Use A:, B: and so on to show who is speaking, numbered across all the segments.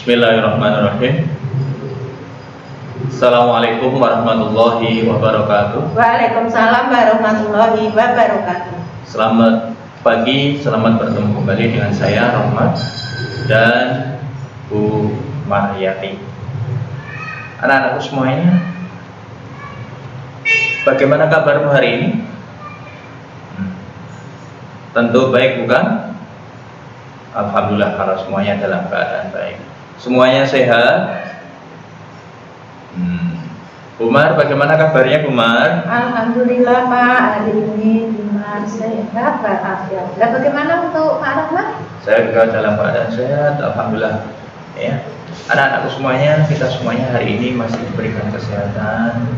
A: Bismillahirrahmanirrahim. Assalamualaikum warahmatullahi wabarakatuh.
B: Waalaikumsalam warahmatullahi wabarakatuh.
A: Selamat pagi, selamat bertemu kembali dengan saya Rahmat dan Bu Maryati. Anak-anakku semuanya, bagaimana kabarmu hari ini? Tentu baik, bukan? Alhamdulillah kalau semuanya dalam keadaan baik. Semuanya sehat. Umar, bagaimana kabarnya Umar?
B: Alhamdulillah Pak, hari ini Umar sehat walafiat. Dan bagaimana untuk Pak Rahmat?
A: Saya juga dalam keadaan sehat, alhamdulillah. Ya, anak-anakku semuanya, kita semuanya hari ini masih diberikan kesehatan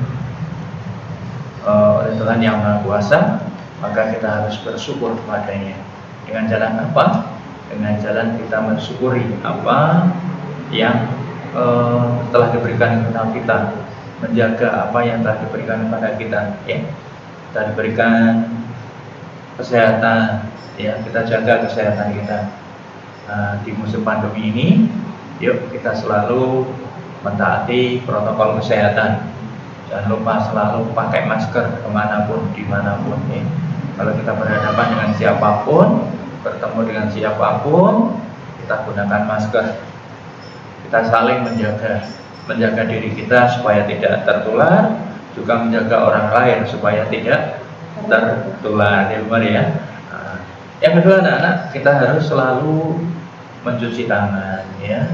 A: oleh Tuhan Yang Maha Kuasa, maka kita harus bersyukur kepadanya. Dengan jalan apa? Dengan jalan kita mensyukuri apa yang telah diberikan kepada kita, menjaga apa yang telah diberikan kepada kita, ya. Kita diberikan kesehatan, ya, kita jaga kesehatan kita. Di musim pandemi ini, yuk kita selalu mentaati protokol kesehatan. Jangan lupa selalu pakai masker kemanapun, dimanapun, ya. Kalau kita berhadapan dengan siapapun, bertemu dengan siapapun, kita gunakan masker. Kita saling menjaga diri kita supaya tidak tertular, juga menjaga orang lain supaya tidak tertular, ya. Yang kedua, anak-anak, kita harus selalu mencuci tangan, ya.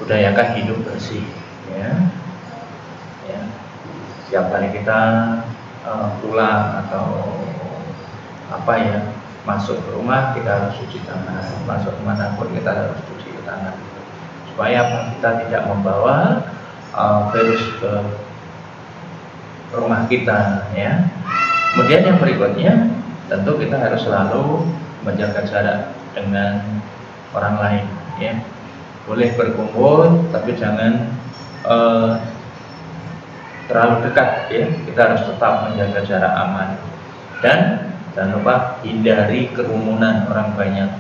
A: Budayakan hidup bersih, ya. Setiap kali kita pulang atau masuk ke rumah, kita harus cuci tangan. Masuk kemanapun kita harus cuci tangan, supaya kita tidak membawa virus ke rumah kita, ya. Kemudian yang berikutnya, tentu kita harus selalu menjaga jarak dengan orang lain, ya. Boleh berkumpul, tapi jangan terlalu dekat, ya. Kita harus tetap menjaga jarak aman. Dan jangan lupa hindari kerumunan orang banyak.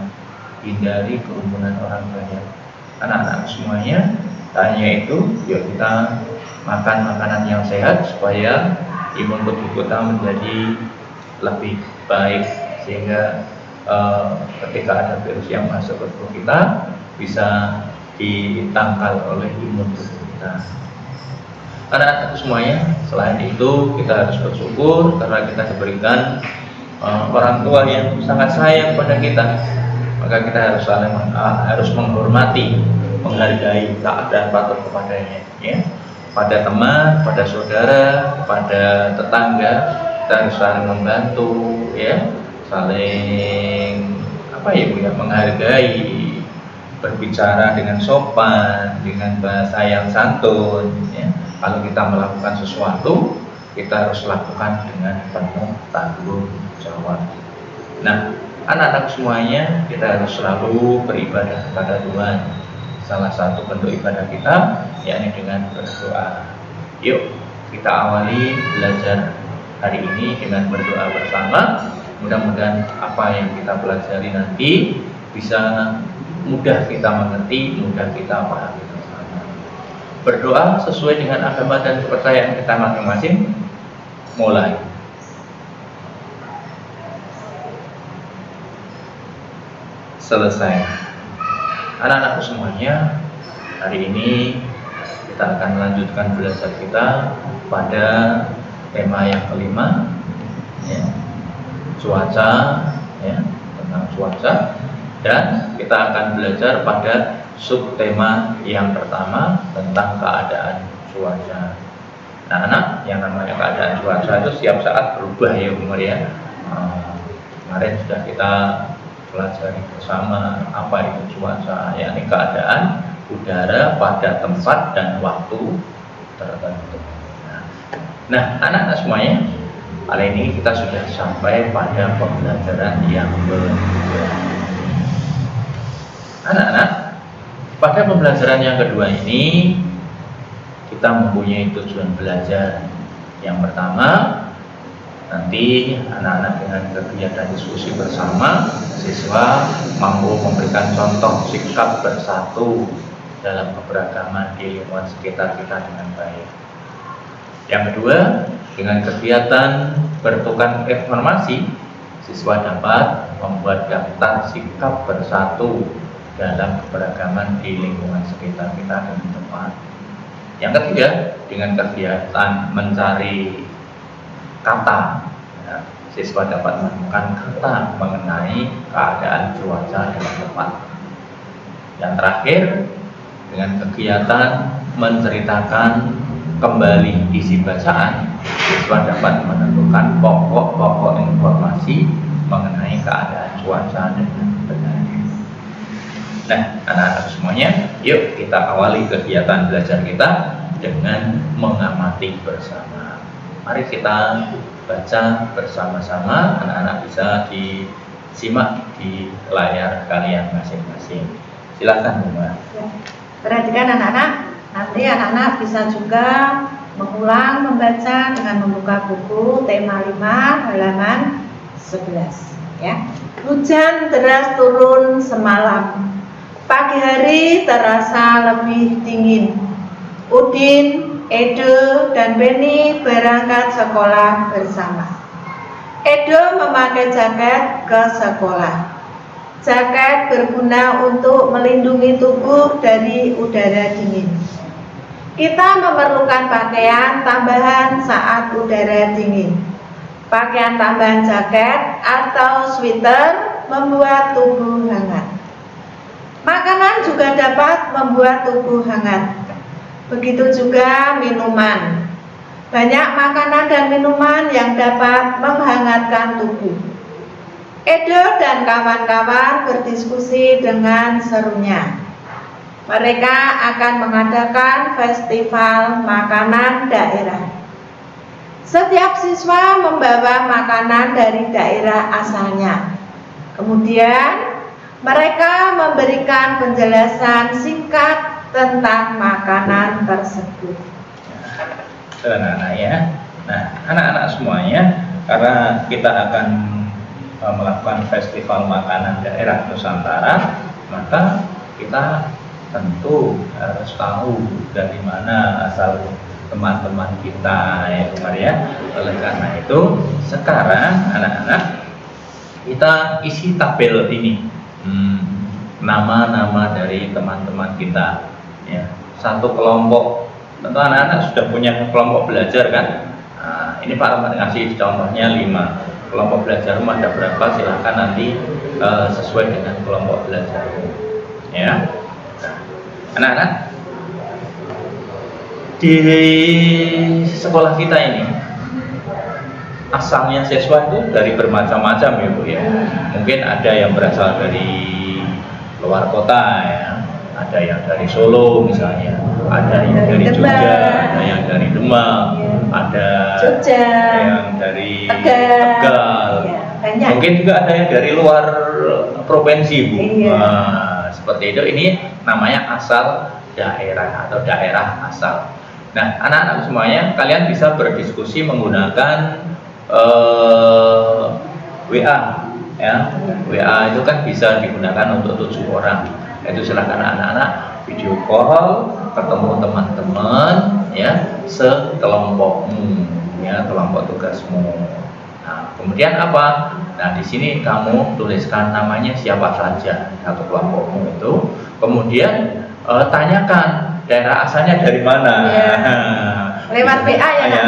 A: Hindari kerumunan orang banyak. Anak-anak semuanya, tanya itu, yuk kita makan makanan yang sehat supaya imun tubuh kita menjadi lebih baik, sehingga ketika ada virus yang masuk ke tubuh kita bisa ditangkal oleh imun tubuh kita. Anak-anak semuanya, selain itu kita harus bersyukur karena kita diberikan orang tua yang sangat sayang pada kita. Maka kita harus menghormati, menghargai, taat dan patuh kepadanya, ya. Pada teman, pada saudara, pada tetangga, kita harus saling membantu, ya. Saling menghargai, berbicara dengan sopan, dengan bahasa yang santun, ya. Kalau kita melakukan sesuatu, kita harus lakukan dengan penuh tanggung jawab. Nah, anak-anak semuanya, kita harus selalu beribadah kepada Tuhan. Salah satu bentuk ibadah kita yakni dengan berdoa. Yuk kita awali belajar hari ini dengan berdoa bersama. Mudah-mudahan apa yang kita pelajari nanti bisa mudah kita mengerti, mudah kita pahami bersama. Berdoa sesuai dengan agama dan kepercayaan kita masing-masing. Mulai. Selesai. Anak-anakku semuanya, hari ini kita akan melanjutkan belajar kita pada tema yang kelima, ya, cuaca, ya, tentang cuaca, dan kita akan belajar pada subtema yang pertama tentang keadaan cuaca. Nah, anak, yang namanya keadaan cuaca itu setiap saat berubah, ya Umar, ya. Kemarin sudah kita pelajari bersama apa itu cuaca, yakni keadaan udara pada tempat dan waktu tertentu. Nah, anak-anak semuanya, kali ini kita sudah sampai pada pembelajaran yang kedua. Anak-anak, pada pembelajaran yang kedua ini kita mempunyai tujuan belajar. Yang pertama, nanti anak-anak dengan kegiatan diskusi bersama, siswa mampu memberikan contoh sikap bersatu dalam keberagaman di lingkungan sekitar kita dengan baik. Yang kedua, dengan kegiatan bertukar informasi, siswa dapat membuat daftar sikap bersatu dalam keberagaman di lingkungan sekitar kita dengan tepat. Yang ketiga, dengan kegiatan mencari kata, ya, siswa dapat menemukan kata mengenai keadaan cuaca dengan tepat. Yang terakhir, dengan kegiatan menceritakan kembali isi bacaan, siswa dapat menentukan pokok-pokok informasi mengenai keadaan cuaca dengan benar. Nah, anak-anak semuanya, yuk kita awali kegiatan belajar kita dengan mengamati bersama. Mari kita baca bersama-sama, anak-anak bisa disimak di layar kalian masing-masing. Silakan, Bunda.
B: Perhatikan anak-anak, nanti anak-anak bisa juga mengulang membaca dengan membuka buku tema 5 halaman 11 ya. Hujan deras turun semalam. Pagi hari terasa lebih dingin. Udin, Edo, dan Beni berangkat sekolah bersama. Edo memakai jaket ke sekolah. Jaket berguna untuk melindungi tubuh dari udara dingin. Kita memerlukan pakaian tambahan saat udara dingin. Pakaian tambahan jaket atau sweater membuat tubuh hangat. Makanan juga dapat membuat tubuh hangat. Begitu juga minuman. Banyak makanan dan minuman yang dapat menghangatkan tubuh. Edo dan kawan-kawan berdiskusi dengan serunya. Mereka akan mengadakan festival makanan daerah. Setiap siswa membawa makanan dari daerah asalnya. Kemudian mereka memberikan penjelasan singkat tentang makanan tersebut.
A: Anak-anak ya. Nah, anak-anak semuanya, karena kita akan melakukan festival makanan daerah Nusantara, maka kita tentu harus tahu dari mana asal teman-teman kita, ya Umar ya. Oleh karena itu, sekarang anak-anak kita isi tabel ini, nama-nama dari teman-teman kita, ya. Satu kelompok, tentu anak-anak sudah punya kelompok belajar kan? Nah, ini Pak Rahmat ngasih contohnya 5. Kelompok belajar rumah ada berapa? Silahkan nanti sesuai dengan kelompok belajar, ya. Anak-anak, di sekolah kita ini asalnya siswa itu dari bermacam-macam ya Bu ya. Mungkin ada yang berasal dari luar kota ya, ada yang dari Solo misalnya, ada yang dari Jogja, ada yang dari Demak, ada yang dari Tegal, ya, mungkin juga ada yang dari luar provinsi Bu.
B: Iya.
A: Nah, seperti itu, ini namanya asal daerah atau daerah asal. Nah, anak-anak semuanya, kalian bisa berdiskusi menggunakan WA, ya. WA itu kan bisa digunakan untuk 7 orang. Itu silakan anak-anak video call, ketemu teman-teman, ya, sekelompokmu, ya, kelompok tugasmu. Nah, kemudian apa? Nah, di sini kamu tuliskan namanya siapa saja satu kelompokmu itu. Kemudian tanyakan daerah asalnya dari mana.
B: Ya. Lewat WA ya, ya.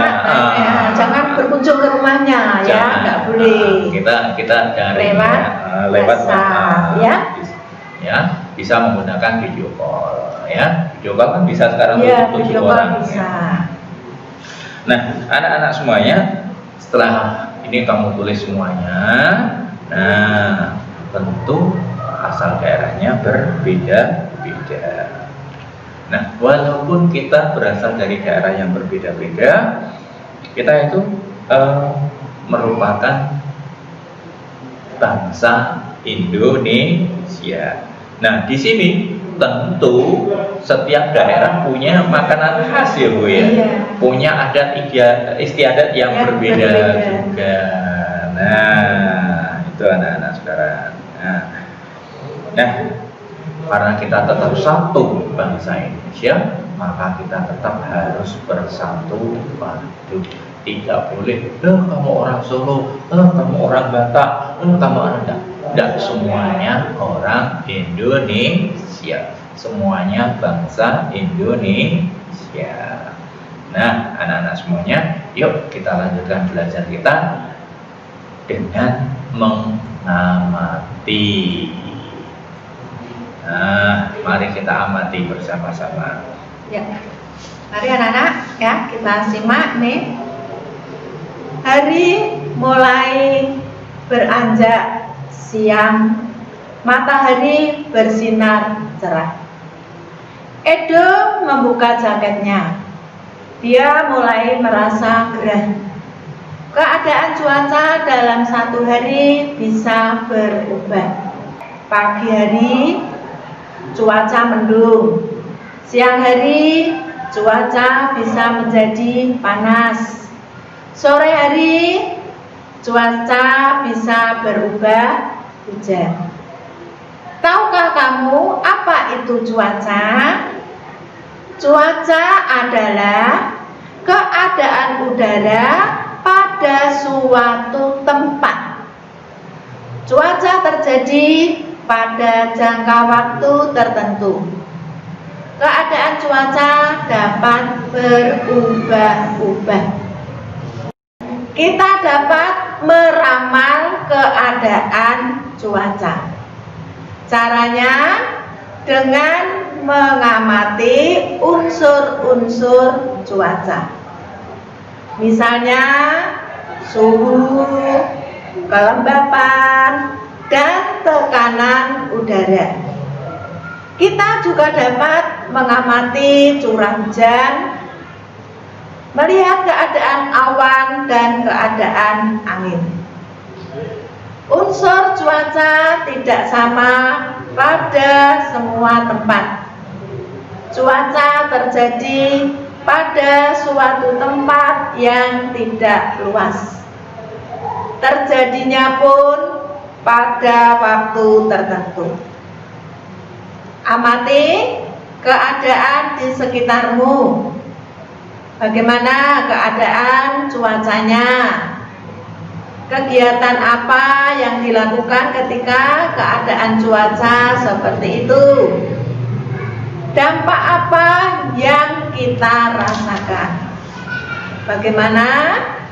B: Jangan berkunjung ke rumahnya, jangan, ya, nggak boleh.
A: Kita dari lewat WhatsApp, ya, bisa menggunakan video call, ya. Video call kan bisa sekarang
B: ya,
A: untuk 7
B: video
A: orang.
B: Bisa.
A: Ya. Nah, anak-anak semuanya, setelah ini kamu tulis semuanya. Nah, tentu asal daerahnya berbeda-beda. Nah, walaupun kita berasal dari daerah yang berbeda-beda, kita itu merupakan bangsa Indonesia. Nah, di sini tentu setiap daerah punya makanan khas ya Bu ya.
B: Iya.
A: Punya adat istiadat yang berbeda juga. Nah, itu anak-anak sekarang. Nah, karena kita tetap satu bangsa Indonesia, maka kita tetap harus bersatu padu. Tidak boleh, kamu orang Solo, kamu orang Batak, kamu orang tidak, semuanya orang Indonesia, semuanya bangsa Indonesia. Nah, anak-anak semuanya, yuk kita lanjutkan belajar kita dengan mengamati. Nah, mari kita amati bersama-sama.
B: Ya, mari anak-anak ya kita simak nih. Hari mulai beranjak siang, matahari bersinar cerah. Edo membuka jaketnya. Dia mulai merasa gerah. Keadaan cuaca dalam satu hari bisa berubah. Pagi hari cuaca mendung. Siang hari cuaca bisa menjadi panas. Sore hari cuaca bisa berubah hujan. Tahukah kamu apa itu cuaca? Cuaca adalah keadaan udara pada suatu tempat. Cuaca terjadi pada jangka waktu tertentu. Keadaan cuaca dapat berubah-ubah. Kita dapat meramal keadaan cuaca. Caranya dengan mengamati unsur-unsur cuaca. Misalnya suhu, kelembapan, dan tekanan udara. Kita juga dapat mengamati curah hujan, melihat keadaan awan dan keadaan angin. Unsur cuaca tidak sama pada semua tempat. Cuaca terjadi pada suatu tempat yang tidak luas. Terjadinya pun pada waktu tertentu. Amati keadaan di sekitarmu. Bagaimana keadaan cuacanya? Kegiatan apa yang dilakukan ketika keadaan cuaca seperti itu? Dampak apa yang kita rasakan? Bagaimana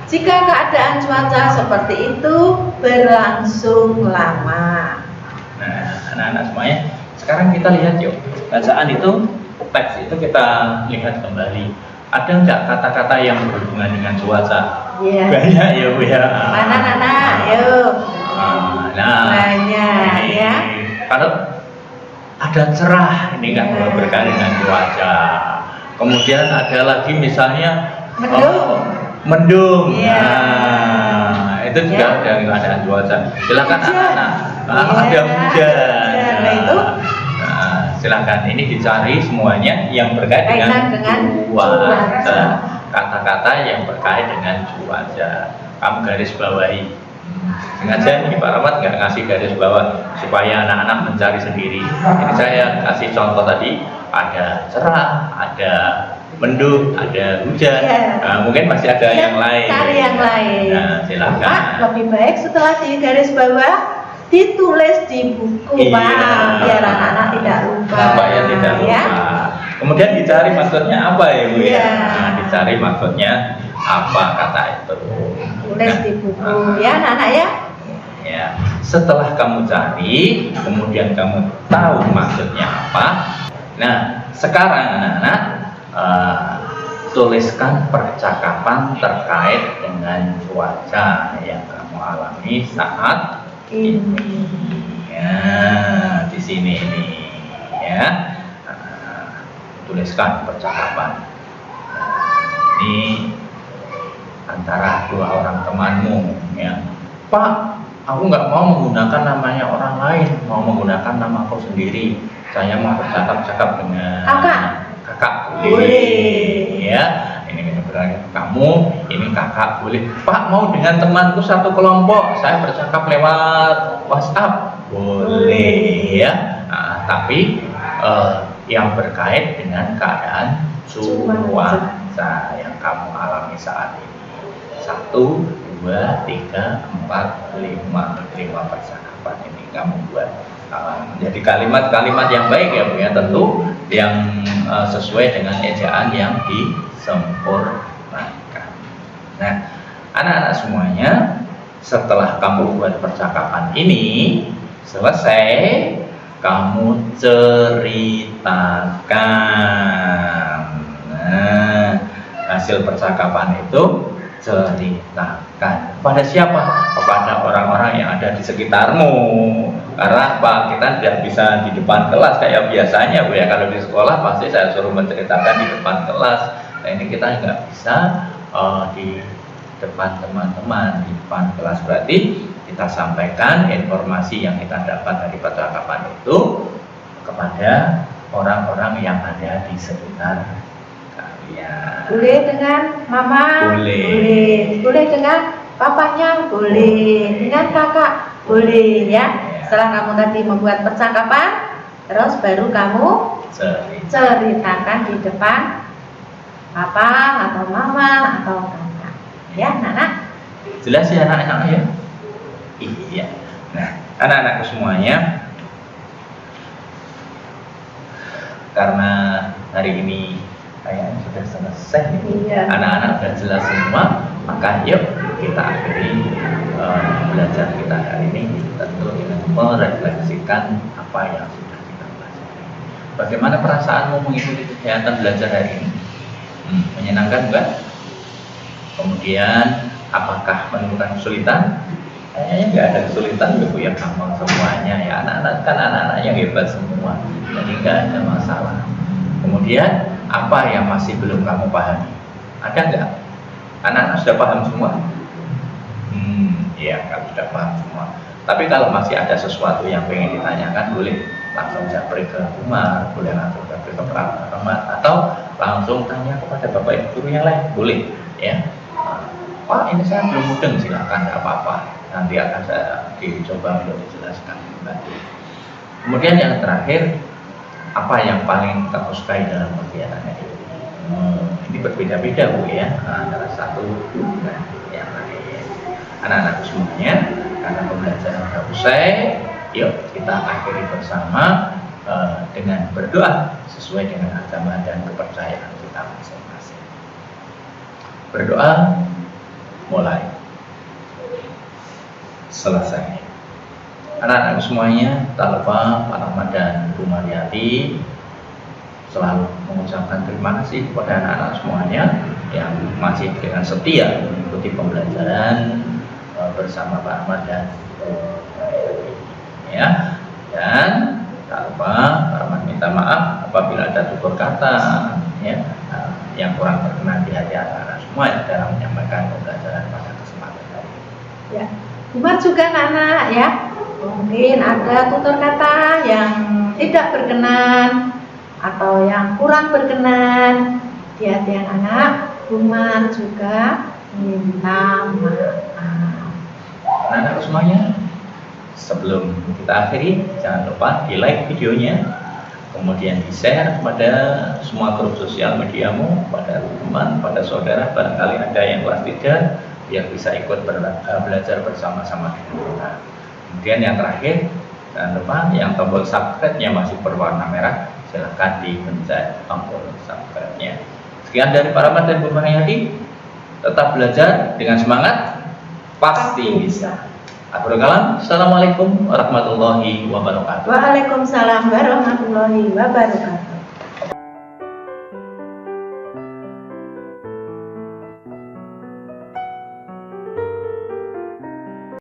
B: jika keadaan cuaca seperti itu berlangsung lama?
A: Nah, anak-anak semuanya, sekarang kita lihat yuk, bacaan itu, teks itu kita lihat kembali. Ada nggak kata-kata yang berhubungan dengan cuaca?
B: Yeah.
A: Banyak ya Bu ya.
B: Mana anak? Yuk.
A: Nah,
B: banyak
A: ini,
B: ya.
A: Kalau ada cerah, ini kan berkaitan dengan cuaca. Kemudian ada lagi misalnya mendung.
B: Yeah.
A: Nah, itu juga ada keadaan cuaca. Silakan anak-anak. Ada hujan.
B: Nah, itu.
A: Silakan ini dicari semuanya yang berkaitan dengan cuaca. Kata-kata yang berkait dengan cuaca. Kamu garis bawahi. Sengaja nih Pak Rahmat nggak ngasih garis bawah supaya anak-anak mencari sendiri. Ini saya kasih contoh tadi, ada cerah, ada mendung, ada hujan. Nah, mungkin masih ada yang lain.
B: Cari yang lain.
A: Nah, silakan.
B: Pak, lebih baik setelah di garis bawah ditulis di buku, Pak, biar anak-anak tidak lupa.
A: Supaya tidak lupa. Ya? Kemudian dicari maksudnya apa ya Bu ya? Nah, dicari maksudnya apa kata itu.
B: Tulis di buku ya anak-anak ya.
A: Ya. Setelah kamu cari, kemudian kamu tahu maksudnya apa. Nah, sekarang anak-anak tuliskan percakapan terkait dengan cuaca yang kamu alami saat ini. Ya, di sini ini ya. Tuliskan percakapan. Ini antara dua orang temanmu ya. Pak, aku nggak mau menggunakan namanya orang lain, mau menggunakan nama aku sendiri. Saya mau bercakap-cakap dengan kakak boleh ya. Ini berarti kamu, ini kakak boleh. Pak, mau dengan temanku satu kelompok, saya bercakap lewat WhatsApp boleh ya. Nah, tapi yang berkait dengan keadaan cuaca yang kamu alami saat ini. 1, 2, 3, 4, 5 percakapan ini kamu buat menjadi kalimat-kalimat yang baik ya Bu ya, tentu yang sesuai dengan ejaan yang disempurnakan. Nah, anak-anak semuanya, setelah kamu buat percakapan ini selesai, kamu ceritakan. Nah, hasil percakapan itu ceritakan pada siapa? Kepada orang-orang yang ada di sekitarmu. Karena apa? Kita tidak bisa di depan kelas kayak biasanya Bu ya. Kalau di sekolah pasti saya suruh menceritakan di depan kelas. Nah, ini kita nggak bisa di depan teman-teman, di depan kelas. Berarti kita sampaikan informasi yang kita dapat dari percakapan itu kepada orang-orang yang ada di sekitar kalian.
B: Boleh dengan mama?
A: Boleh.
B: Boleh dengan papanya? Boleh. Dengan kakak? Boleh ya. Setelah kamu tadi membuat percakapan, terus baru kamu ceritakan di depan papa atau mama atau kakak. Ya, anak-anak?
A: Jelas ya anak-anak ya? Iya. Nah, anak-anakku semuanya, karena hari ini kayaknya sudah selesai,
B: iya.
A: Anak-anak sudah jelas semua, maka yuk kita akhiri belajar kita hari ini, tentu dengan merefleksikan apa yang sudah kita pelajari. Bagaimana perasaanmu mengikuti kegiatan belajar hari ini? Menyenangkan enggak? Kemudian apakah menemukan kesulitan? Kayaknya nggak ada kesulitan Bu ya, gampang semuanya ya. Anak-anak kan anak-anak yang hebat semua, jadi nggak ada masalah. Kemudian apa yang masih belum kamu pahami? Ada nggak? Anak-anak sudah paham semua? Iya, kalau sudah paham semua. Tapi kalau masih ada sesuatu yang pengen ditanyakan, boleh langsung japri ke rumah, boleh langsung japri ke Rahmat, atau langsung tanya kepada Bapak Ibu guru yang lain, boleh ya. Pak, ini saya belum mudeng, silakan, tidak apa-apa. Nanti akan saya dicoba untuk dijelaskan kembali. Kemudian yang terakhir, apa yang paling kamu sukai dalam kegiatannya ini? Ini berbeda-beda Bu ya, antara satu dan yang lain. Anak-anak semuanya, karena pembelajaran sudah usai, yuk kita akhiri bersama dengan berdoa sesuai dengan agama dan kepercayaan kita masing-masing. Berdoa mulai. Selesai. Anak-anak semuanya, tak lupa Pak Rahmat dan Bu Mariati selalu mengucapkan terima kasih kepada anak-anak semuanya yang masih dengan setia mengikuti pembelajaran bersama Pak Rahmat dan Bu Mariati. Ya, dan tak lupa Pak Rahmat minta maaf apabila ada tutur kata ya yang kurang berkenan di hati anak-anak semua dalam menyampaikan pembelajaran pada kesempatan hari ini.
B: Ya. Cuma juga anak-anak ya, mungkin ada tutur kata yang tidak berkenan atau yang kurang berkenan di hati anak-anak, Bumar juga minta maaf.
A: Anak-anak semuanya, sebelum kita akhiri, jangan lupa di like videonya, kemudian di share kepada semua grup sosial mediamu, pada teman, pada saudara, barangkali ada yang kelas 3 biar bisa ikut belajar bersama-sama dengan kita. Kemudian yang terakhir, jangan lupa yang tombol subscribe-nya masih berwarna merah, silahkan dipencet tombol subscribe-nya. Sekian dari Pak Rahmat dan Bu Mariati, tetap belajar dengan semangat, pasti bisa. Akhirul kalam, assalamualaikum warahmatullahi wabarakatuh.
B: Waalaikumsalam warahmatullahi wabarakatuh.